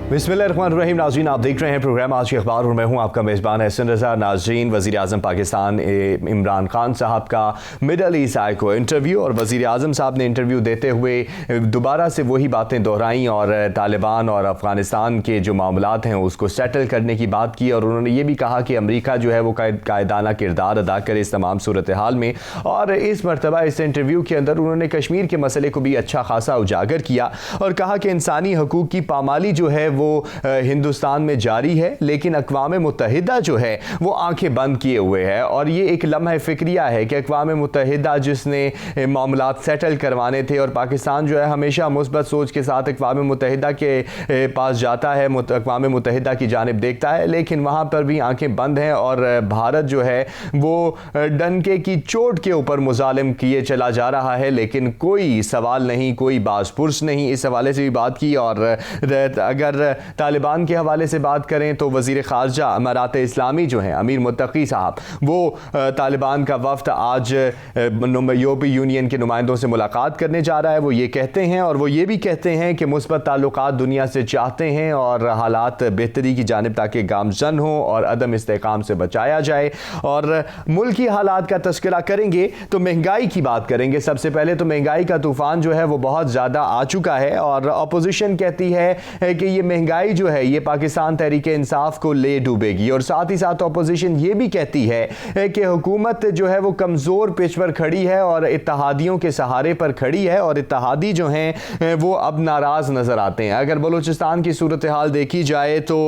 बिस्मिल्लाहिर्रहमानिर्रहीम। नाज़रीन, आप देख रहे हैं प्रोग्राम आज के अखबार और मैं हूं आपका मेज़बान एहसन रज़ा। नाज़रीन, वज़ीर आज़म पाकिस्तान इमरान खान साहब का मिडल ईस्ट आई को इंटरव्यू, और वज़ीर आज़म साहब ने इंटरव्यू देते हुए दोबारा से वही बातें दोहराई और तालिबान और अफ़गानिस्तान के जो मामलात हैं उसको सेटल करने की बात की। और उन्होंने ये भी कहा कि अमरीका जो है वो कायदाना किरदार अदा करे इस तमाम सूरत हाल में। और इस मरतबा इस इंटरव्यू के अंदर उन्होंने कश्मीर के मसले को भी अच्छा खासा उजागर किया और कहा कि इंसानी हकूक़ की पामाली जो है वो हिंदुस्तान में जारी है, लेकिन अक़वाम मुत्तहिदा जो है वो आंखें बंद किए हुए है। और ये एक लम्हा फ़िक्रिया है कि अक़वाम मुत्तहिदा जिसने मामलात सेटल करवाने थे, और पाकिस्तान जो है हमेशा मुस्बत सोच के साथ अक़वाम मुत्तहिदा के पास जाता है, अक़वाम मुत्तहिदा की जानिब देखता है, लेकिन वहाँ पर भी आंखें बंद हैं। और भारत जो है वो डंके की चोट के ऊपर मुजालिम किए चला जा रहा है, लेकिन कोई सवाल नहीं, कोई बाज़पुरस नहीं। इस हवाले से भी बात की। और अगर तालिबान के हवाले से बात करें तो वज़ीर ख़ारजा अमारात इस्लामी जो हैं अमीर मुत्तकी साहब, वो तालिबान का वफ़द आज यूरोपीय यूनियन के नुमाइंदों से मुलाकात करने जा रहा है। वो ये कहते हैं और वो ये भी कहते हैं कि मुस्बत ताल्लुकात दुनिया से चाहते हैं और हालात बेहतरी की जानिब ताकि गामज़न हो और अदम इस्तेहकाम से बचाया जाए। और मुल्की हालात का तज़किरा करेंगे तो महंगाई की बात करेंगे। सबसे पहले तो महंगाई का तूफ़ान जो है वो बहुत ज़्यादा आ चुका है और अपोजिशन कहती है कि ये महंगाई जो है ये पाकिस्तान तहरीक इंसाफ को ले डूबेगी। और साथ ही साथ अपोजिशन ये भी कहती है कि हुकूमत जो है वो कमज़ोर पिच पर खड़ी है और इत्तेहादियों के सहारे पर खड़ी है, और इत्तेहादी जो हैं वो अब नाराज़ नज़र आते हैं। अगर बलूचिस्तान की सूरत हाल देखी जाए तो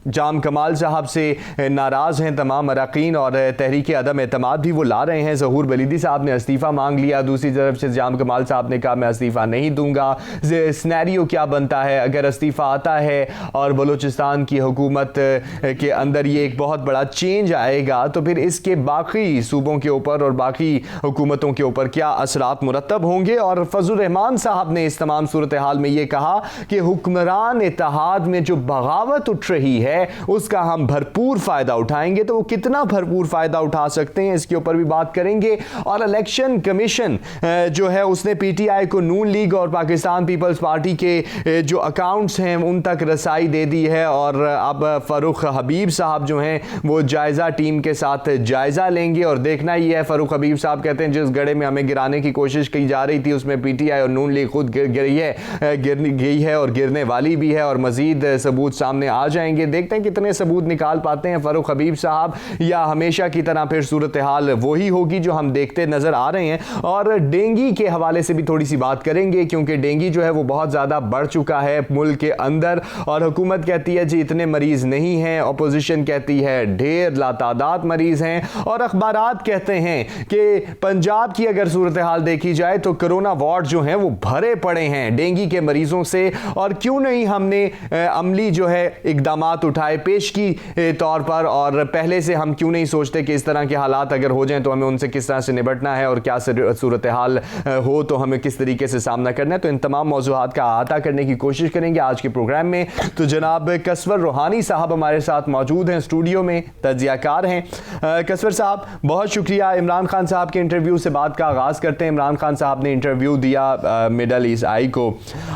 जाम कमाल साहब से नाराज़ हैं तमाम अरकान, और तहरीक अदम एतमाद भी वो ला रहे हैं। ज़हूर बलीदी साहब ने इस्तीफ़ा मांग लिया, दूसरी तरफ से जाम कमाल साहब ने कहा मैं इस्तीफ़ा नहीं दूंगा। स्नैरियो क्या बनता है अगर इस्तीफ़ा आता है और बलूचिस्तान की हुकूमत के अंदर ये एक बहुत बड़ा चेंज आएगा, तो फिर इसके बाकी सूबों के ऊपर और बाकी हुकूमतों के ऊपर क्या असरात मुरतब होंगे। और फजल रहमान साहब ने इस तमाम सूरत हाल में ये कहा कि हुक्मरान इत्तेहाद में जो बगावत उठ रही है उसका हम भरपूर फ़ायदा उठाएंगे। तो वो कितना भरपूर फ़ायदा उठा सकते हैं इसके ऊपर भी बात करेंगे। और इलेक्शन कमीशन जो है उसने PTI को नून लीग और पाकिस्तान पीपल्स पार्टी के जो अकाउंट्स हैं उन तक रसाई दे दी है। और अब फ़ारूक हबीब साहब जो हैं वो जायज़ा टीम के साथ जायज़ा लेंगे और देखना ही है। फ़ारूक हबीब साहब कहते हैं जिस गड्ढे में हमें गिराने की कोशिश की जा रही थी उसमें PTI और नून लीग खुद गिर गई है और गिरने वाली भी है, और मज़ीद सबूत सामने आ जाएंगे। देखते हैं कितने सबूत निकाल पाते हैं फ़ारूक हबीब साहब, या हमेशा की तरह फिर सूरत हाल वही होगी जो हम देखते नज़र आ रहे हैं। और डेंगू के हवाले से भी थोड़ी सी बात करेंगे, क्योंकि डेंगू जो है वो बहुत ज़्यादा बढ़ चुका है मुल्क के अंदर, और हुकूमत कहती है जी इतने मरीज़ नहीं हैं, अपोजिशन कहती है ढेर लातादाद मरीज़ हैं, और अखबारात कहते हैं कि पंजाब की अगर सूरत हाल देखी जाए तो कोरोना वार्ड जो हैं वो भरे पड़े हैं डेंगू के मरीज़ों से। और क्यों नहीं हमने अमली जो है इकदामात उठाए पेश की तौर पर, और पहले से हम क्यों नहीं सोचते कि इस तरह के हालात अगर हो जाएं तो हमें उनसे किस तरह से निपटना है और क्या सूरत हाल हो तो हमें किस तरीके से सामना करना है। तो इन तमाम मौज़ूआत का अहाता करने की कोशिश करेंगे आज के प्रोग्राम में। तो जनाब कसवर रूहानी साहब हमारे साथ मौजूद हैं स्टूडियो में, तज्ज़ियाकार हैं। कसवर साहब बहुत शुक्रिया। इमरान खान साहब के इंटरव्यू से बात का आगाज़ करते हैं। इमरान खान साहब ने इंटरव्यू दिया मिडल ईस्ट आई को,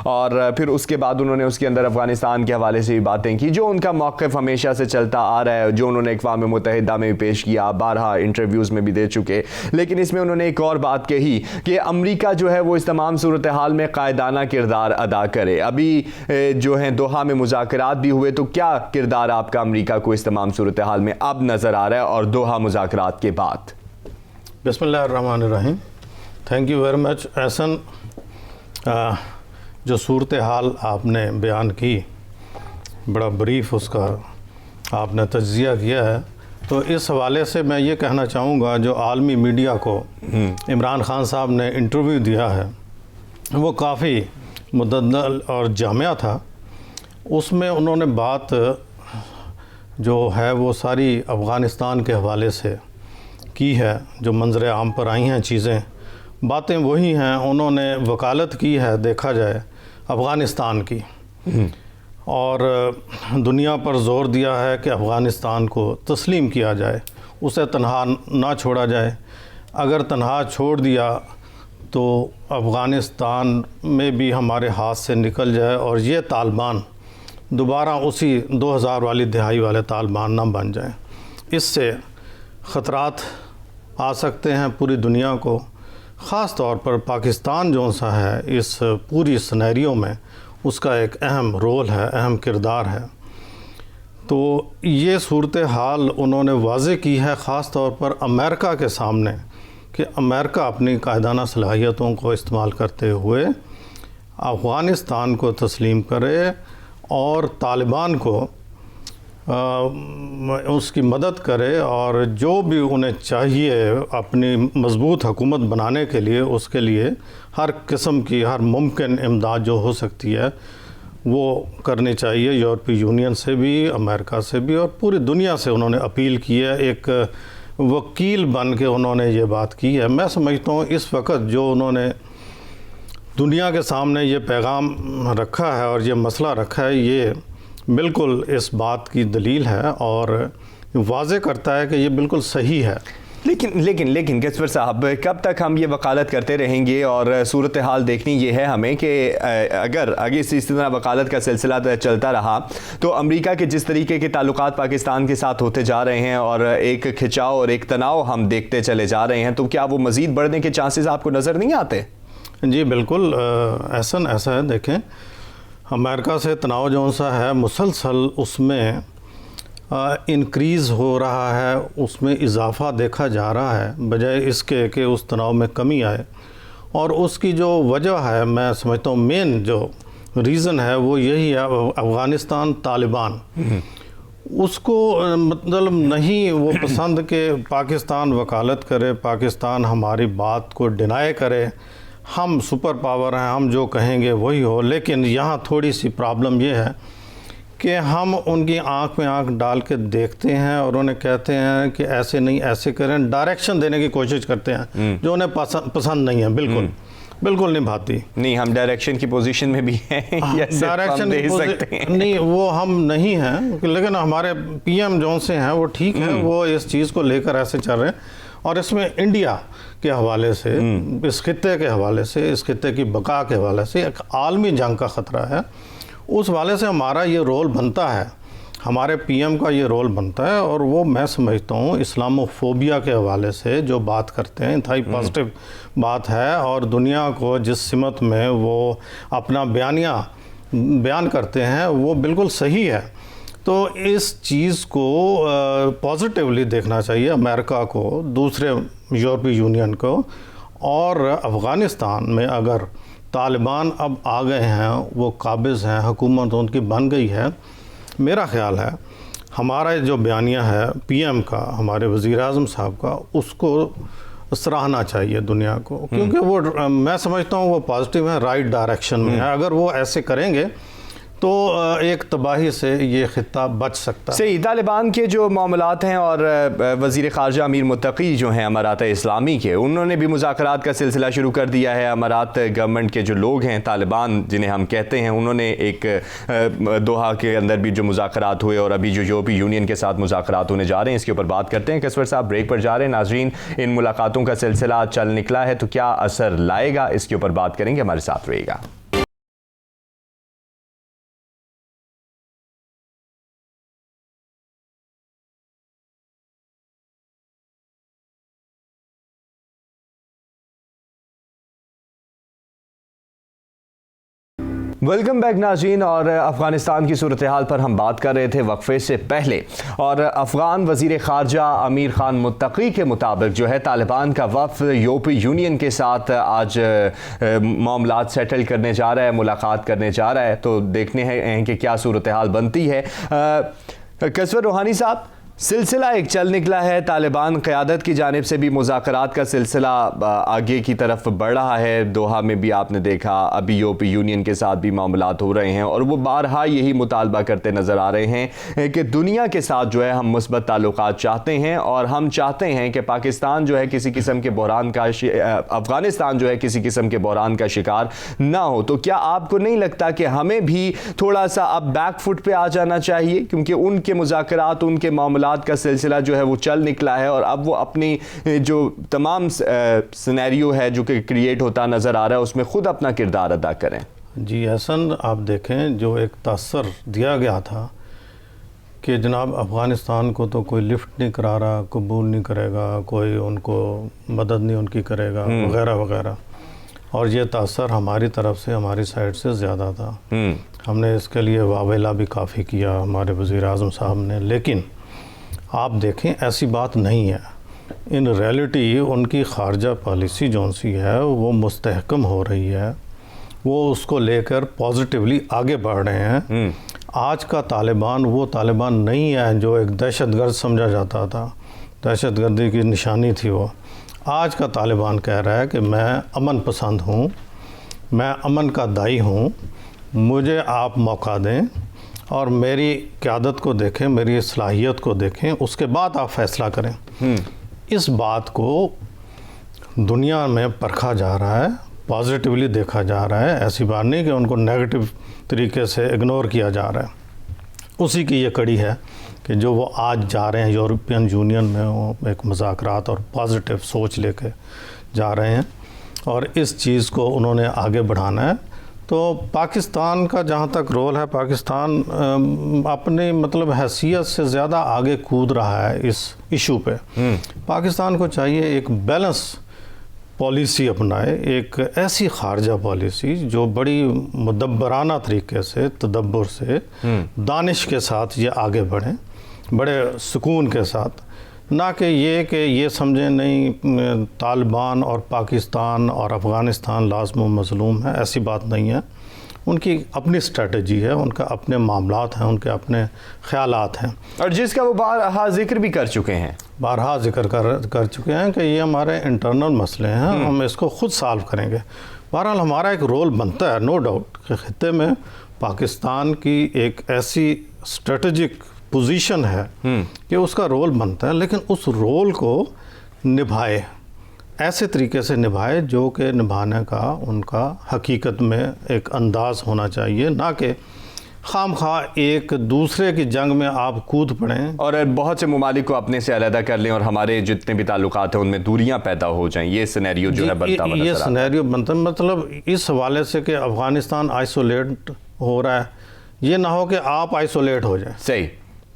और फिर उसके बाद उन्होंने उसके अंदर अफ़गानिस्तान के हवाले से भी बातें की जो उनका मौक़िफ़ हमेशा से चलता आ रहा है, जो उन्होंने अक़वाम मुत्तहिदा में भी पेश किया, 12 इंटरव्यूज़ में भी दे चुके। लेकिन इसमें उन्होंने एक और बात कही कि अमरीका जो है वो इस तमाम सूरत हाल में कायदाना किरदार अदा करे। अभी जो है दोहा में मुज़ाकरात भी हुए, तो क्या किरदार आपका अमरीका को इस तमाम सूरत हाल में अब नज़र आ रहा है और दोहा मुज़ाकरात के बाद? बिस्मिल्लाहिर्रहमानिर्रहीम। Thank you very much Ehsan. जो सूरत हाल आपने बयान की, बड़ा ब्रीफ उसका आपने तज्ज़िया किया है, तो इस हवाले से मैं ये कहना चाहूँगा जो आलमी मीडिया को इमरान खान साहब ने इंटरव्यू दिया है वो काफ़ी मुद्दल और जामिया था। उसमें उन्होंने बात जो है वो सारी अफ़गानिस्तान के हवाले से की है, जो मंजर आम पर आई हैं चीज़ें, बातें वही हैं। उन्होंने वकालत की है देखा जाए अफ़गानिस्तान की, और दुनिया पर ज़ोर दिया है कि अफ़गानिस्तान को तस्लीम किया जाए, उसे तन्हा ना छोड़ा जाए। अगर तन्हा छोड़ दिया तो अफ़गानिस्तान में भी हमारे हाथ से निकल जाए और ये तालिबान दोबारा उसी 2000 वाली दिहाई वाले तालिबान ना बन जाए। इससे ख़तरात आ सकते हैं पूरी दुनिया को, ख़ास तौर पर पाकिस्तान जो सा है इस पूरी सिनेरियो में उसका एक अहम रोल है, अहम किरदार है। तो ये सूरत हाल उन्होंने वाज़े की है ख़ास तौर पर अमेरिका के सामने कि अमेरिका अपनी कायदाना सलाहियतों को इस्तेमाल करते हुए अफ़गानिस्तान को तस्लीम करे और तालिबान को उसकी मदद करे और जो भी उन्हें चाहिए अपनी मज़बूत हुकूमत बनाने के लिए उसके लिए हर किस्म की हर मुमकिन इमदाद जो हो सकती है वो करनी चाहिए। यूरोपीय यूनियन से भी, अमेरिका से भी और पूरी दुनिया से उन्होंने अपील की है। एक वकील बन के उन्होंने ये बात की है। मैं समझता हूँ इस वक्त जो उन्होंने दुनिया के सामने ये पैगाम रखा है और ये मसला रखा है, ये बिल्कुल इस बात की दलील है और वाज़े करता है कि ये बिल्कुल सही है। लेकिन कसवर साहब, कब तक हम ये वकालत करते रहेंगे? और सूरत हाल देखनी ये है हमें कि अगर आगे इस तरह वकालत का सिलसिला चलता रहा तो अमेरिका के जिस तरीके के ताल्लुकात पाकिस्तान के साथ होते जा रहे हैं और एक खिंचाव और एक तनाव हम देखते चले जा रहे हैं, तो क्या वो मज़ीद बढ़ने के चांसेस आपको नज़र नहीं आते? जी बिल्कुल, ऐसा है। देखें, अमेरिका से तनाव जो सा है मुसलसल उसमें इंक्रीज़ हो रहा है, उसमें इजाफ़ा देखा जा रहा है बजाय इसके कि उस तनाव में कमी आए। और उसकी जो वजह है, मैं समझता हूँ मेन जो रीज़न है वो यही है, अफ़गानिस्तान तालिबान उसको मतलब नहीं वो पसंद कि पाकिस्तान वकालत करे, पाकिस्तान हमारी बात को डिनाई करे, हम सुपर पावर हैं, हम जो कहेंगे वही हो। लेकिन यहाँ थोड़ी सी प्रॉब्लम ये है कि हम उनकी आंख में आंख डाल के देखते हैं और उन्हें कहते हैं कि ऐसे नहीं ऐसे करें, डायरेक्शन देने की कोशिश करते हैं जो उन्हें पसंद नहीं है। बिल्कुल नहीं भाती। नहीं, हम डायरेक्शन की पोजीशन में भी हैं या डायरेक्शन दे सकते हैं? नहीं, वो हम नहीं हैं, लेकिन हमारे पीएम जो से हैं वो ठीक है, वो इस चीज़ को लेकर ऐसे चल रहे हैं। और इसमें इंडिया के हवाले से, इस खित्ते के हवाले से, इस खित्ते की बका के हवाले से एक आलमी जंग का ख़तरा है। उस वाले से हमारा ये रोल बनता है, हमारे पीएम का ये रोल बनता है। और वो मैं समझता हूँ इस्लामोफोबिया के हवाले से जो बात करते हैं इंतहाई पॉजिटिव बात है और दुनिया को जिस सिमत में वो अपना बयान करते हैं वो बिल्कुल सही है। तो इस चीज़ को पॉजिटिवली देखना चाहिए अमेरिका को, दूसरे यूरोपीय यूनियन को। और अफ़गानिस्तान में अगर तालिबान अब आ गए हैं, वो काबिज़ हैं, हुकूमत उनकी बन गई है, मेरा ख़्याल है हमारा जो बयानिया है पीएम का, हमारे वज़ीर आज़म साहब का, उसको सराहना चाहिए दुनिया को, क्योंकि वो मैं समझता हूँ वो पॉजिटिव है, राइट डायरेक्शन में है। अगर वो ऐसे करेंगे तो एक तबाही से ये खित्ता बच सकता है। सही, तालिबान के जो मामलात हैं और वज़ीर ख़ारजा अमीर मुत्तकी जो हैं अमारात इस्लामी के, उन्होंने भी मुज़ाकरात का सिलसिला शुरू कर दिया है। अमारात गवर्नमेंट के जो लोग हैं, तालिबान जिन्हें हम कहते हैं, उन्होंने एक दोहा के अंदर भी जो मुज़ाकरात हुए और अभी जो यूरोपीय यूनियन के साथ मुज़ाकरात होने जा रहे हैं, इसके ऊपर बात करते हैं। कसवर साहब, ब्रेक पर जा रहे हैं। नाज़रीन, इन मुलाकातों का सिलसिला चल निकला है तो क्या असर लाएगा, इसके ऊपर बात करेंगे, हमारे साथ रहिएगा। वेलकम बैक नाज़रीन। और अफ़गानिस्तान की सूरत हाल पर हम बात कर रहे थे वक्फे से पहले, और अफ़गान वज़ीर ख़ारजा अमीर ख़ान मुत्तकी के मुताबिक जो है तालिबान का वफ़द यूरोपीय यूनियन के साथ आज मामलात सेटल करने जा रहा है, मुलाकात करने जा रहा है। तो देखने हैं कि क्या सूरत हाल बनती है। कसवर रूहानी साहब, सिलसिला एक चल निकला है, तालिबान क़यादत की जानिब से भी मुज़ाकरात का सिलसिला आगे की तरफ बढ़ रहा है। दोहा में भी आपने देखा, अभी यूरोपीय यूनियन के साथ भी मामलात हो रहे हैं और वो बारहा यही मुतालबा करते नज़र आ रहे हैं कि दुनिया के साथ जो है हम मुस्बत ताल्लुकात चाहते हैं और हम चाहते हैं कि पाकिस्तान जो है किसी किस्म के बहरान का, अफ़गानिस्तान जो है किसी किस्म के बहरान का शिकार ना हो। तो क्या आपको नहीं लगता कि हमें भी थोड़ा सा अब बैक फुट पर आ जाना चाहिए, क्योंकि उनके मुज़ाकरात, उनके मामला तहमुलात का सिलसिला जो है वो चल निकला है और अब वो अपनी जो तमाम सिनेरियो है जो कि क्रिएट होता नज़र आ रहा है उसमें ख़ुद अपना किरदार अदा करें। जी एहसन, आप देखें जो एक तासर दिया गया था कि जनाब अफ़गानिस्तान को तो कोई लिफ्ट नहीं करा रहा, कबूल नहीं करेगा, कोई उनको मदद नहीं उनकी करेगा वगैरह वगैरह, और ये तासर हमारी तरफ से, हमारी साइड से ज़्यादा था। हमने इसके लिए वावेला भी काफ़ी किया हमारे वज़ीर आज़म साहब ने, लेकिन आप देखें ऐसी बात नहीं है। इन रियलिटी उनकी ख़ारजा पॉलिसी जौन सी है वो मुस्तहकम हो रही है, वो उसको लेकर पॉजिटिवली आगे बढ़ रहे हैं। आज का तालिबान वो तालिबान नहीं है जो एक दहशतगर्द समझा जाता था, दहशतगर्दी की निशानी थी वो। आज का तालिबान कह रहा है कि मैं अमन पसंद हूँ, मैं अमन का दाई हूँ, मुझे आप मौका दें और मेरी क़यादत को देखें, मेरी सलाहियत को देखें, उसके बाद आप फ़ैसला करें। इस बात को दुनिया में परखा जा रहा है, पॉजिटिवली देखा जा रहा है। ऐसी बात नहीं कि उनको नेगेटिव तरीके से इग्नोर किया जा रहा है। उसी की ये कड़ी है कि जो वो आज जा रहे हैं यूरोपियन यूनियन में, वो एक मुज़ाकरात और पॉजिटिव सोच लेके जा रहे हैं और इस चीज़ को उन्होंने आगे बढ़ाना है। तो पाकिस्तान का जहाँ तक रोल है, पाकिस्तान अपनी मतलब हैसियत से ज़्यादा आगे कूद रहा है इस इशू पे। पाकिस्तान को चाहिए एक बैलेंस पॉलिसी अपनाए, एक ऐसी खारजा पॉलिसी जो बड़ी मुदब्बराना तरीके से, तदब्बर से, दानिश के साथ ये आगे बढ़ें, बड़े सुकून के साथ, ना कि ये समझें नहीं तालिबान और पाकिस्तान और अफ़गानिस्तान लाज़िम मज़लूम है। ऐसी बात नहीं है। उनकी अपनी स्ट्रेटजी है, उनका अपने मामलात हैं, उनके अपने ख़यालात हैं, और जिसका वो बारहा जिक्र भी कर चुके हैं, बारहा जिक्र कर चुके हैं कि ये हमारे इंटरनल मसले हैं, हम इसको ख़ुद सॉल्व करेंगे। बहरहाल हमारा एक रोल बनता है, नो डाउट, कि ख़ित्ते में पाकिस्तान की एक ऐसी स्ट्रेटजिक पोजीशन है कि उसका रोल बनता है, लेकिन उस रोल को निभाए, ऐसे तरीके से निभाए जो कि निभाने का उनका हकीकत में एक अंदाज़ होना चाहिए, ना कि खामखा एक दूसरे की जंग में आप कूद पड़ें और बहुत से ममालिक को अपने से अलहदा कर लें और हमारे जितने भी ताल्लुकात हैं उनमें दूरियां पैदा हो जाएं। ये सिनेरियो जो है बनता हुआ ये सिनेरियो बनता, मतलब इस हवाले से कि अफ़गानिस्तान आइसोलेट हो रहा है, ये ना हो कि आप आइसोलेट हो जाए। सही।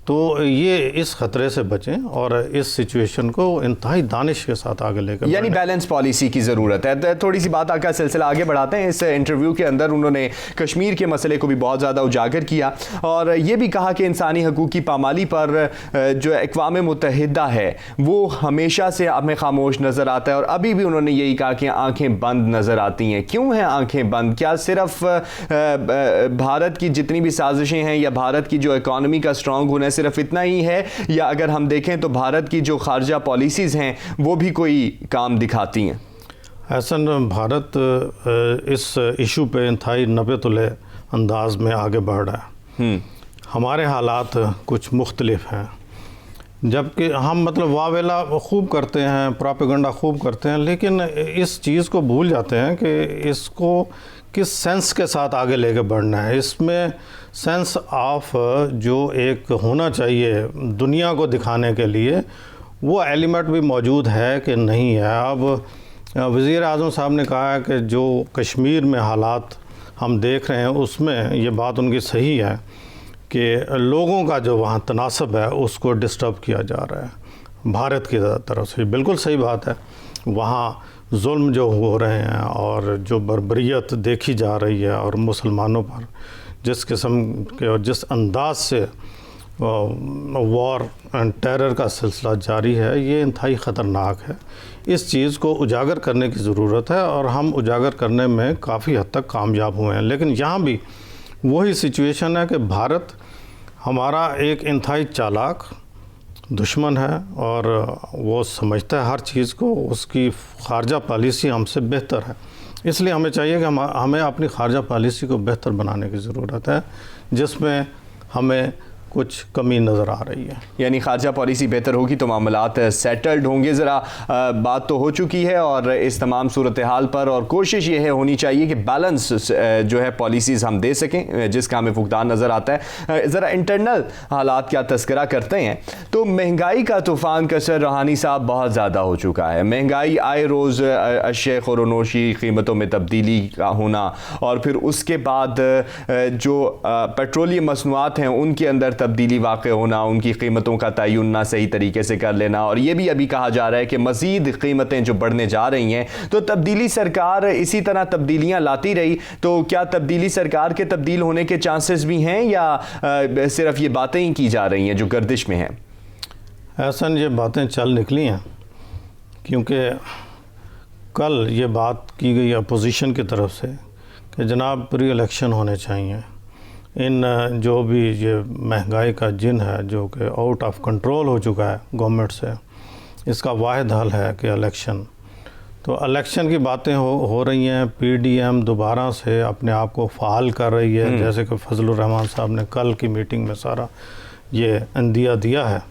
तो ये इस ख़तरे से बचें और इस सिचुएशन को इंतहाई दानिश के साथ आगे लेकर, यानी बैलेंस पॉलिसी की ज़रूरत है। थोड़ी सी बात का सिलसिला आगे बढ़ाते हैं। इस इंटरव्यू के अंदर उन्होंने कश्मीर के मसले को भी बहुत ज़्यादा उजागर किया और ये भी कहा कि इंसानी हकूक़ की पामाली पर जो अक़वाम मुत्तहिदा है वो हमेशा से हमें खामोश नज़र आता है और अभी भी उन्होंने यही कहा कि आँखें बंद नज़र आती हैं। क्यों हैं आँखें बंद? क्या सिर्फ भारत की जितनी भी साजिशें हैं या भारत की जो इकॉनमी का स्ट्रॉन्ग होना सिर्फ इतना ही है, या अगर हम देखें तो भारत की जो खारजा पॉलिसीज़ हैं वो भी कोई काम दिखाती हैं? ऐसा भारत इस इशू पे इंतहाई नबेतुले अंदाज में आगे बढ़ रहा है। हमारे हालात कुछ मुख्तलिफ हैं, जबकि हम मतलब वावेला खूब करते हैं, प्रोपेगेंडा खूब करते हैं, लेकिन इस चीज़ को भूल जाते हैं कि इसको किस सेंस के साथ आगे लेके बढ़ना है। इसमें सेंस ऑफ जो एक होना चाहिए दुनिया को दिखाने के लिए, वो एलिमेंट भी मौजूद है कि नहीं है। अब वज़ीर आज़म साहब ने कहा है कि जो कश्मीर में हालात हम देख रहे हैं उसमें ये बात उनकी सही है कि लोगों का जो वहाँ तनासब है उसको डिस्टर्ब किया जा रहा है भारत की तरफ से। बिल्कुल सही बात है। वहाँ जुल्म जो हो रहे हैं और जो बर्बरियत देखी जा रही है और मुसलमानों पर जिस किस्म के और जिस अंदाज से वॉर एंड टेरर का सिलसिला जारी है, ये इंतहाई ख़तरनाक है। इस चीज़ को उजागर करने की ज़रूरत है और हम उजागर करने में काफ़ी हद तक कामयाब हुए हैं। लेकिन यहाँ भी वही सिचुएशन है कि भारत हमारा एक इंतहाई चालाक दुश्मन है और वो समझता है हर चीज़ को, उसकी खारजा पॉलिसी हमसे बेहतर है। इसलिए हमें चाहिए कि हमें अपनी खारजा पॉलिसी को बेहतर बनाने की ज़रूरत है, जिसमें हमें कुछ कमी नज़र आ रही है। यानी खारजा पॉलिसी बेहतर होगी तो मामलात सेटल्ड होंगे। ज़रा बात तो हो चुकी है और इस तमाम सूरत हाल पर, और कोशिश ये है होनी चाहिए कि बैलेंस जो है पॉलिसीज़ हम दे सकें जिसका हमें फुकदान नज़र आता है। ज़रा इंटरनल हालात का तस्करा करते हैं तो महंगाई का तूफ़ान कसर रूहानी साहब बहुत ज़्यादा हो चुका है। महंगाई आए रोज़ अशय ख़ुरनोशी कीमतों में तब्दीली का होना, और फिर उसके बाद जो पेट्रोलियम मसनूआत हैं उनके अंदर तब्दीली वाक़ होना, उनकी कीमतों का तयन ना सही तरीके से कर लेना, और ये भी अभी कहा जा रहा है कि मज़ीद कीमतें जो बढ़ने जा रही हैं, तो तब्दीली सरकार इसी तरह तब्दीलियाँ लाती रही तो क्या तब्दीली सरकार के तब्दील होने के चांसेस भी हैं या सिर्फ ये बातें ही की जा रही हैं जो गर्दिश में हैं? ऐसा ये बातें चल निकली हैं क्योंकि कल ये बात की गई अपोजिशन की तरफ से कि जनाब प्री इलेक्शन होने चाहिए। इन जो भी ये महंगाई का जिन है जो कि आउट ऑफ कंट्रोल हो चुका है गवर्नमेंट से, इसका वाहिद हल है कि इलेक्शन। तो इलेक्शन की बातें हो रही हैं। पीडीएम दोबारा से अपने आप को फ़ाल कर रही है, जैसे कि फजलुर रहमान साहब ने कल की मीटिंग में सारा ये अंदिया दिया है,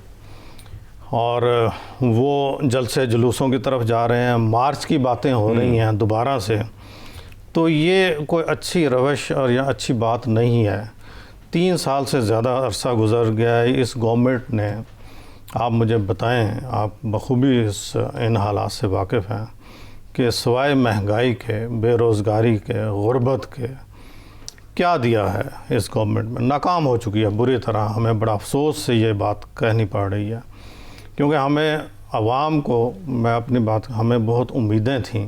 और वो जलसे जुलूसों की तरफ जा रहे हैं। मार्च की बातें हो रही हैं दोबारा से। तो ये कोई अच्छी रवश और या अच्छी बात नहीं है। 3 साल से ज़्यादा अरसा गुजर गया है इस गवर्नमेंट ने। आप मुझे बताएं, आप बखूबी इन हालात से वाकिफ़ हैं कि सिवाय महंगाई के, बेरोज़गारी के, गुर्बत के क्या दिया है इस गवर्नमेंट में। नाकाम हो चुकी है बुरी तरह। हमें बड़ा अफसोस से ये बात कहनी पड़ रही है क्योंकि हमें आवाम को, मैं अपनी बात, हमें बहुत उम्मीदें थीं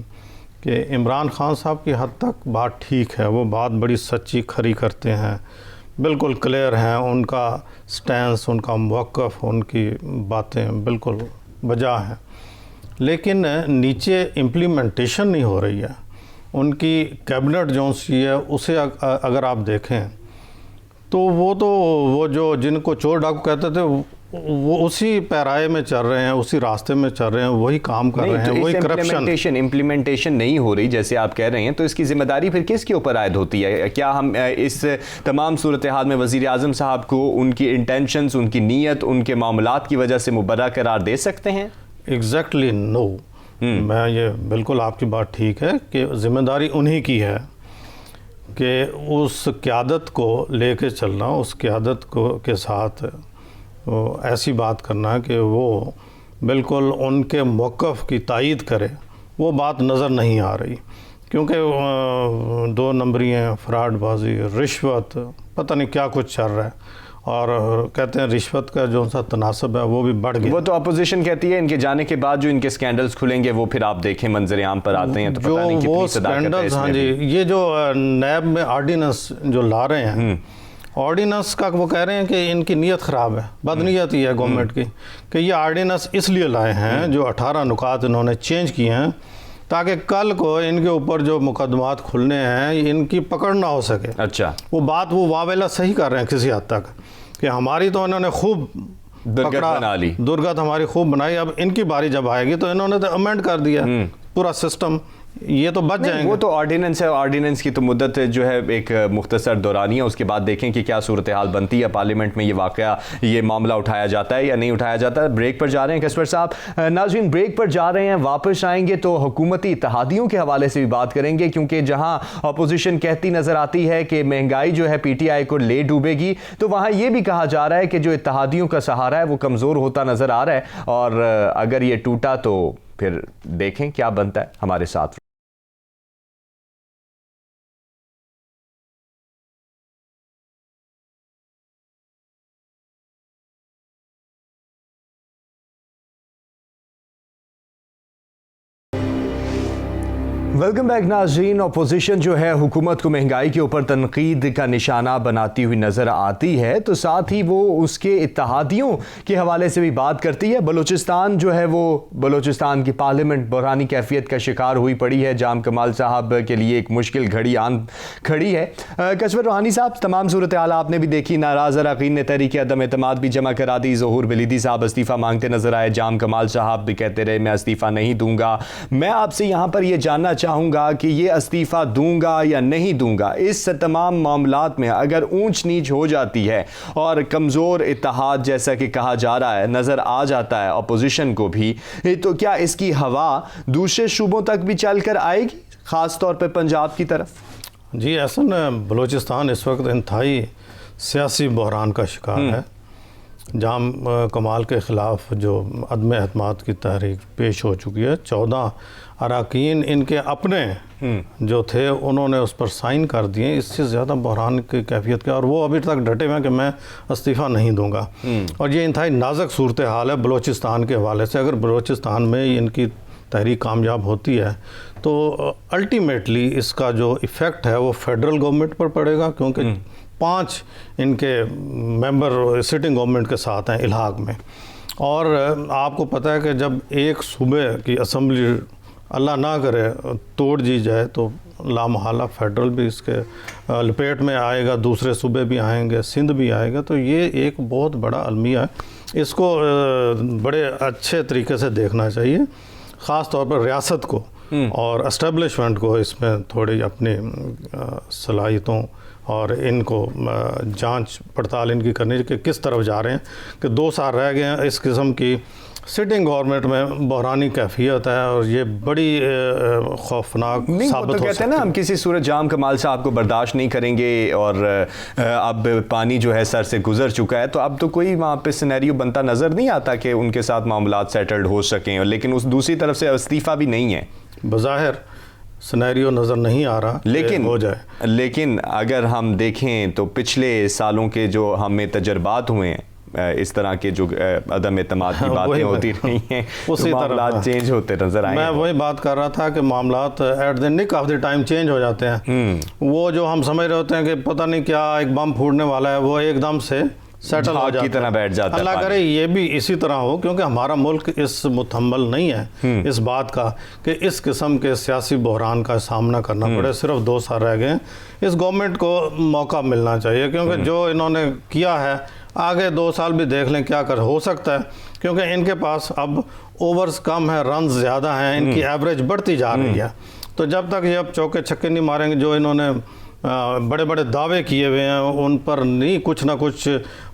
कि इमरान खान साहब की हद तक बात ठीक है, वो बात बड़ी सच्ची खरी करते हैं, बिल्कुल क्लियर हैं, उनका स्टैंस, उनका मौक़िफ़, उनकी बातें बिल्कुल बजा हैं, लेकिन नीचे इम्प्लीमेंटेशन नहीं हो रही है। उनकी कैबिनेट जो सी है उसे अगर आप देखें तो वो जो जिनको चोर डाकू कहते थे वो उसी पैराए में चल रहे हैं, उसी रास्ते में चल रहे हैं, वही काम कर रहे हैं, वही करप्शन। इम्प्लीमेंटेशन नहीं हो रही जैसे आप कह रहे हैं, तो इसकी जिम्मेदारी फिर किसके ऊपर आयद होती है? क्या हम इस तमाम सूरत हाल में वज़ीर आज़म साहब को उनकी इंटेंशंस, उनकी नीयत, उनके मामलात की वजह से मुबर्रा करार दे सकते हैं? Exactly no. मैं ये बिल्कुल आपकी बात ठीक है कि जिम्मेदारी उन्हीं की है कि उस क़यादत को लेके चलना, उस क़यादत को के साथ वो ऐसी बात करना कि वो बिल्कुल उनके मौक़िफ़ की तायीद करे। वो बात नज़र नहीं आ रही क्योंकि 2 नंबरियाँ, फ्रॉडबाजी, रिश्वत, पता नहीं क्या कुछ चल रहा है, और कहते हैं रिश्वत का जो सा तनासब है वो भी बढ़ गया। वो तो अपोजिशन कहती है इनके जाने के बाद जो इनके स्कैंडल्स खुलेंगे वो फिर आप देखें मंजर आम पर आते हैं तो पता नहीं कितनी स्कैंडल्स। हाँ जी, ये जो नैब में ऑर्डिनेंस जो ला रहे हैं, ऑर्डिनेंस का वो कह रहे हैं कि इनकी नीयत ख़राब है, बदनीयत ही है गवर्नमेंट की, कि ये ऑर्डिनेंस इसलिए लाए हैं जो 18 नुकात इन्होंने चेंज किए हैं ताकि कल को इनके ऊपर जो मुकदमात खुलने हैं इनकी पकड़ ना हो सके। अच्छा, वो बात वो वावेला सही कर रहे हैं किसी हद तक कि हमारी तो इन्होंने खूब दुर्गत बना ली, दुर्गत हमारी खूब बनाई, अब इनकी बारी जब आएगी तो इन्होंने तो अमेंड कर दिया पूरा सिस्टम, ये तो बच जाएंगे। वो तो ऑर्डिनेंस है, ऑर्डिनेंस की तो मुद्दत जो है एक मुख्तसर दौरानी है, उसके बाद देखें कि क्या सूरत हाल बनती है, पार्लियामेंट में ये वाक़या, ये मामला उठाया जाता है या नहीं उठाया जाता है। ब्रेक पर जा रहे हैं कसवर साहब। नाज़रीन ब्रेक पर जा रहे हैं, वापस आएंगे तो हुकूमती इत्तेहादियों के हवाले से भी बात करेंगे क्योंकि जहां अपोजिशन कहती नज़र आती है कि महंगाई जो है PTI को ले डूबेगी, तो वहाँ ये भी कहा जा रहा है कि जो इत्तेहादियों का सहारा है वो कमज़ोर होता नज़र आ रहा है, और अगर ये टूटा तो फिर देखें क्या बनता है। हमारे साथ वेलकम बैक नाज़रीन। अपोजिशन जो है हुकूमत को महंगाई के ऊपर तनकीद का निशाना बनाती हुई नज़र आती है, तो साथ ही वो उसके इत्तेहादियों के हवाले से भी बात करती है। बलूचिस्तान जो है वो, बलूचिस्तान की पार्लियामेंट बहरानी कैफियत का शिकार हुई पड़ी है। जाम कमाल साहब के लिए एक मुश्किल घड़ी आन खड़ी है। कसवर रूहानी साहब, तमाम सूरत हाल आपने भी देखी, नाराज़ अरकान ने तहरीक अदम एतमाद भी जमा करा दी, ज़हूर बिलीदी साहब इस्तीफ़ा मांगते नजर आए, जाम कमाल साहब भी कहते रहे मैं इस्तीफ़ा नहीं दूंगा। मैं आपसे यहाँ पर यह जानना चाहूँगा कि ये इस्तीफ़ा दूंगा या नहीं दूंगा, इस तमाम मामलात में अगर ऊंच नीच हो जाती है और कमज़ोर इत्तेहाद जैसा कि कहा जा रहा है नज़र आ जाता है अपोजिशन को भी, तो क्या इसकी हवा दूसरे सूबों तक भी चल कर आएगी, ख़ास तौर पर पंजाब की तरफ? जी ऐसा बलूचिस्तान इस वक्त इंतहाई सियासी बहरान का शिकार है, जहाँ कमाल के ख़िलाफ़ जो अदम एतमाद की तहरीक पेश हो चुकी है। 14 अरकान इनके अपने जो थे उन्होंने उस पर साइन कर दिए। इससे ज़्यादा बहरान की कैफियत क्या, और वो अभी तक डटे हुए हैं कि मैं इस्तीफ़ा नहीं दूंगा। और ये इंतहाई नाजुक सूरत हाल है बलूचिस्तान के हवाले से। अगर बलूचिस्तान में इनकी तहरीक कामयाब होती है तो अल्टीमेटली इसका जो इफ़ेक्ट है वो फेडरल गवर्नमेंट पर पड़ेगा, क्योंकि 5 इनके मेंबर सिटिंग गवर्नमेंट के साथ हैं इलाक़ में। और आपको पता है कि जब एक सूबे की असम्बली अल्लाह ना करे तोड़ दी जाए तो लामहला फेडरल भी इसके लपेट में आएगा, दूसरे सूबे भी आएंगे, सिंध भी आएगा। तो ये एक बहुत बड़ा अलमिया है, इसको बड़े अच्छे तरीके से देखना चाहिए, ख़ास तौर पर रियासत को और एस्टेब्लिशमेंट को इसमें थोड़ी अपनी सलाहियतों और इनको जांच पड़ताल इनकी करनी चाहिए कि किस तरफ जा रहे हैं। कि 2 साल रह गए हैं, इस किस्म की सिटिंग गवर्नमेंट में बहरानी कैफियत है और ये बड़ी खौफनाक साबित हो कहते हैं ना, हम किसी सूरत जाम कमाल साहब को बर्दाश्त नहीं करेंगे और अब पानी जो है सर से गुजर चुका है, तो अब तो कोई वहाँ पे सिनेरियो बनता नज़र नहीं आता कि उनके साथ मामलात सेटल्ड हो सकें। लेकिन उस दूसरी तरफ से इस्तीफ़ा भी नहीं है, बज़ाहिर सिनेरियो नज़र नहीं आ रहा, लेकिन हो जाए। लेकिन अगर हम देखें तो पिछले सालों के जो हमें तजर्बात हुए हैं इस तरह के जो अदम एतमाद की बातें होती रही हैं, उसी तरह चेंज होते नजर आए। मैं वही बात कर रहा था कि मामलात at the nick of the time change हो जाते हैं। वो जो हम समझ रहे होते हैं कि पता नहीं क्या एक बम फूटने वाला है, वो एकदम से सेटल हो जाता की तरह बैठ जाता है। अल्लाह करे ये भी इसी तरह हो, क्योंकि हमारा मुल्क इस मुतहम्मल नहीं है इस बात का कि इस किस्म के सियासी बहरान का सामना करना पड़े। सिर्फ 2 साल रह गए, इस गवर्नमेंट को मौका मिलना चाहिए, क्योंकि जो इन्होंने किया है आगे 2 साल भी देख लें क्या कर हो सकता है, क्योंकि इनके पास अब ओवर्स कम है, रन ज़्यादा हैं, इनकी एवरेज बढ़ती जा रही है। तो जब तक ये अब चौके छक्के नहीं मारेंगे, जो इन्होंने बड़े बड़े दावे किए हुए हैं उन पर नहीं कुछ ना कुछ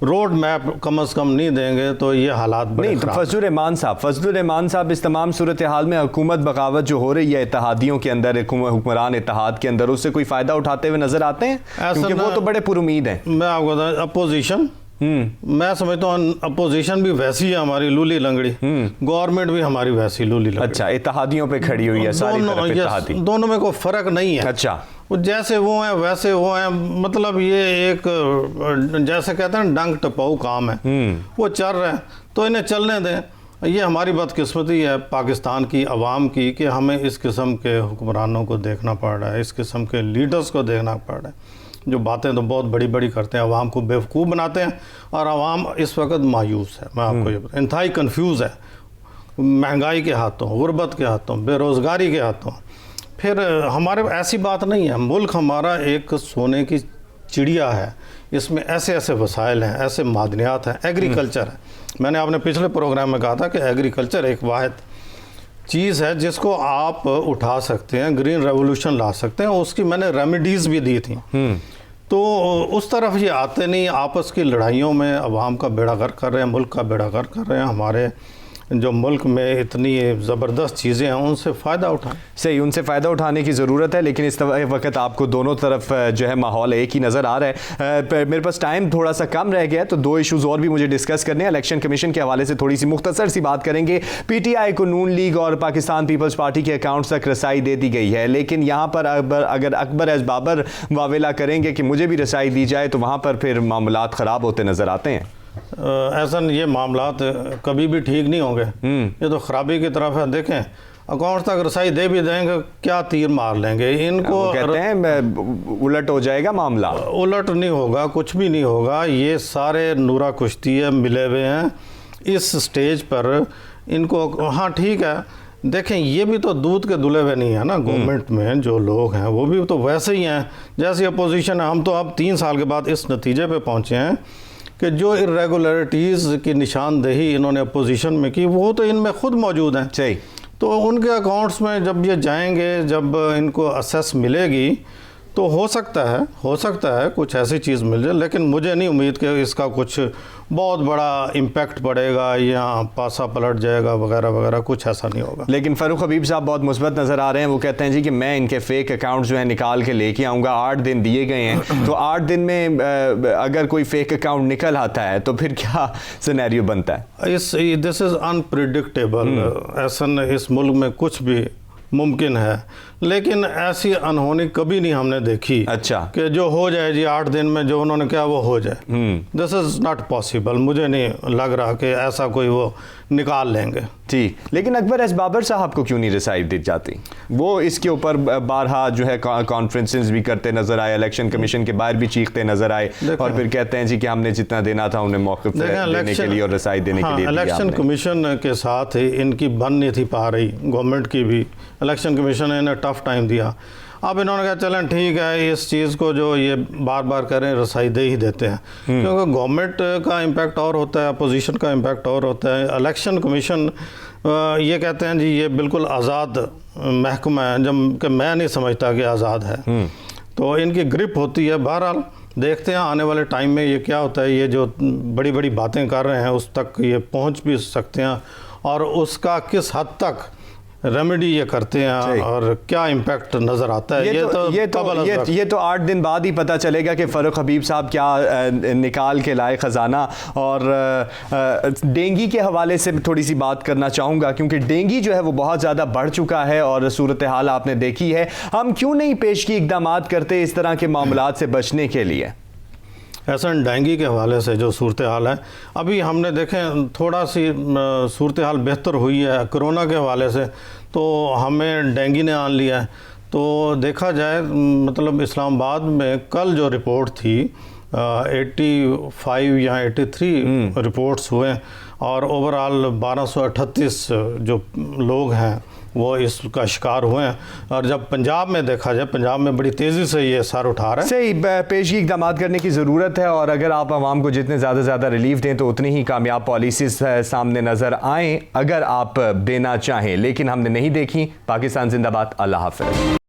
रोड मैप कम अज़ कम नहीं देंगे, तो ये हालात नहीं। तो फजलुर रहमान साहब इस तमाम सूरत हाल में हुकूमत बगावत जो हो रही है इत्तेहादियों के अंदर, हुक्मरान इत्तेहाद के अंदर, उससे कोई फ़ायदा उठाते हुए नज़र आते हैं? क्योंकि वो तो बड़े पुरुमीद हैं। मैं आपको बताऊँ, अपोजिशन मैं समझता हूँ अपोजिशन भी वैसी है हमारी लूली लंगड़ी, गवर्नमेंट भी हमारी वैसी लूली लंगड़ी। अच्छा, इत्तेहादियों पे खड़ी हुई है सारी तरफ इत्तेहादी। दोनों में कोई फ़र्क नहीं है। अच्छा, वो जैसे वो हैं वैसे वो हैं, मतलब ये एक जैसे कहते हैं डंक टपाऊ काम है, वो चल रहे हैं तो इन्हें चलने दें। ये हमारी बदकिस्मती है पाकिस्तान की आवाम की कि हमें इस किस्म के हुक्मरानों को देखना पड़ रहा है, इस किस्म के लीडर्स को देखना पड़ रहा है जो बातें तो बहुत बड़ी बड़ी करते हैं, आवाम को बेवकूफ़ बनाते हैं। और आवाम इस वक्त मायूस है, मैं आपको ये बताऊँ, इंतहाई कन्फ्यूज़ है, महंगाई के हाथों, गुर्बत के हाथों, बेरोज़गारी के हाथों। फिर हमारे ऐसी बात नहीं है, मुल्क हमारा एक सोने की चिड़िया है, इसमें ऐसे ऐसे वसाइल हैं, ऐसे मादनियात हैं, एग्रीकल्चर है। मैंने आपने पिछले प्रोग्राम में कहा था कि एग्रीकल्चर एक वाहिद चीज़ है जिसको आप उठा सकते हैं, ग्रीन रेवोल्यूशन ला सकते हैं, उसकी मैंने रेमेडीज़ भी दी थी। तो उस तरफ ये आते नहीं, आपस की लड़ाइयों में अवाम का बेड़ा गर्क कर रहे हैं, मुल्क का बेड़ा गर्क कर रहे हैं। हमारे जो मुल्क में इतनी ज़बरदस्त चीज़ें हैं उनसे फ़ायदा उठाएं। सही, उनसे फ़ायदा उठाने की ज़रूरत है, लेकिन इस वक्त आपको दोनों तरफ जो है माहौल एक ही नज़र आ रहा है। मेरे पास टाइम थोड़ा सा कम रह गया है, तो 2 इशूज़ और भी मुझे डिस्कस करने हैं। इलेक्शन कमीशन के हवाले से थोड़ी सी मुख्तसर सी बात करेंगे। PTI को नून लीग और पाकिस्तान पीपल्स पार्टी के अकाउंट्स तक रसाई दे दी गई है, लेकिन यहाँ पर अगर अकबर एज बाबर वावेला करेंगे कि मुझे भी रसाई दी जाए, तो वहाँ पर फिर मामलात ख़राब होते नज़र आते हैं। ऐसा ये मामलात कभी भी ठीक नहीं होंगे, ये तो ख़राबी की तरफ है। देखें, अकाउंट तक रसाई दे भी देंगे, क्या तीर मार लेंगे इनको, कहते हैं उलट हो जाएगा मामला। उलट नहीं होगा, कुछ भी नहीं होगा। ये सारे नूरा कुश्ती मिले हुए हैं इस स्टेज पर इनको। हाँ ठीक है, देखें ये भी तो दूध के दुले हुए नहीं है ना। गवर्नमेंट में जो लोग हैं वो भी तो वैसे ही हैं जैसी अपोजिशन है। हम तो अब 3 साल के बाद इस नतीजे पे पहुँचे हैं कि जो इरेगुलरिटीज़ की निशानदेही इन्होंने अपोजिशन में की वो तो इनमें खुद मौजूद हैं। सही, तो उनके अकाउंट्स में जब ये जाएंगे, जब इनको असेस मिलेगी, तो हो सकता है कुछ ऐसी चीज़ मिल जाए, लेकिन मुझे नहीं उम्मीद कि इसका कुछ बहुत बड़ा इम्पैक्ट पड़ेगा या पासा पलट जाएगा वगैरह वगैरह, कुछ ऐसा नहीं होगा। लेकिन फ़ारूक हबीब साहब बहुत मुस्बत नज़र आ रहे हैं। वो कहते हैं जी कि मैं इनके फेक अकाउंट जो है निकाल के लेके आऊँगा, 8 दिन दिए गए हैं, तो 8 दिन में अगर कोई फेक अकाउंट निकल आता है तो फिर क्या सिनेरियो बनता है? This is unpredictable. ऐसा इस मुल्क में कुछ भी मुमकिन है, लेकिन ऐसी अनहोनी कभी नहीं हमने देखी। अच्छा, कि जो हो जाए जी 8 दिन में, जो उन्होंने कहा वो हो जाए। This is not possible. मुझे नहीं लग रहा कि ऐसा कोई वो निकाल लेंगे। ठीक, लेकिन अकबर एस बाबर साहब को क्यों नहीं रिसाई दी जाती? वो इसके ऊपर बारहा जो है कॉन्फ्रेंसेस भी करते नजर आए, इलेक्शन कमीशन के बाहर भी चीखते नजर आए, और फिर कहते हैं जी कि हमने जितना देना था उन्हें मौक़िफ़ देने के लिए और रिसाई देने के लिए। इलेक्शन कमीशन के साथ ही इनकी बन नहीं थी पा रही, गवर्नमेंट की भी। इलेक्शन कमीशन ने इन्हें टफ टाइम दिया। अब इन्होंने कहा चलें ठीक है, इस चीज़ को जो ये बार बार करें, रसाई दे ही देते हैं, क्योंकि गवर्नमेंट का इम्पैक्ट और होता है, अपोजिशन का इम्पैक्ट और होता है। इलेक्शन कमीशन ये कहते हैं जी ये बिल्कुल आज़ाद महकमा है, जब कि मैं नहीं समझता कि आज़ाद है, तो इनकी ग्रिप होती है। बहरहाल देखते हैं आने वाले टाइम में ये क्या होता है। ये जो बड़ी बड़ी बातें कर रहे हैं उस तक ये पहुँच भी सकते हैं, और उसका किस हद तक रेमेडी ये करते हैं और क्या इम्पैक्ट नज़र आता है, ये तो 8 दिन बाद ही पता चलेगा कि फ़ारूक हबीब साहब क्या निकाल के लाए ख़जाना। और डेंगी के हवाले से थोड़ी सी बात करना चाहूँगा, क्योंकि डेंगी जो है वो बहुत ज़्यादा बढ़ चुका है और सूरत हाल आपने देखी है। हम क्यों नहीं पेशगी इक़दामात करते इस तरह के मामलात से बचने के लिए? ऐसा डेंगू के हवाले से जो सूरत हाल है, अभी हमने देखें थोड़ा सी सूरत हाल बेहतर हुई है कोरोना के हवाले से, तो हमें डेंगू ने आन लिया है। तो देखा जाए मतलब इस्लामाबाद में कल जो रिपोर्ट थी 85 या 83 रिपोर्ट्स हुए, और ओवरऑल 1238 जो लोग हैं वो इसका शिकार हुए हैं। और जब पंजाब में देखा जाए, पंजाब में बड़ी तेज़ी से ये सर उठा रहा है। सही, पेशगी इक़दाम करने की ज़रूरत है, और अगर आप आवाम को जितने ज़्यादा रिलीफ दें तो उतनी ही कामयाब पॉलिसीज़ सामने नज़र आएँ, अगर आप देना चाहें। लेकिन हमने नहीं देखी। पाकिस्तान जिंदाबाद। अल्लाह हाफ़िज़।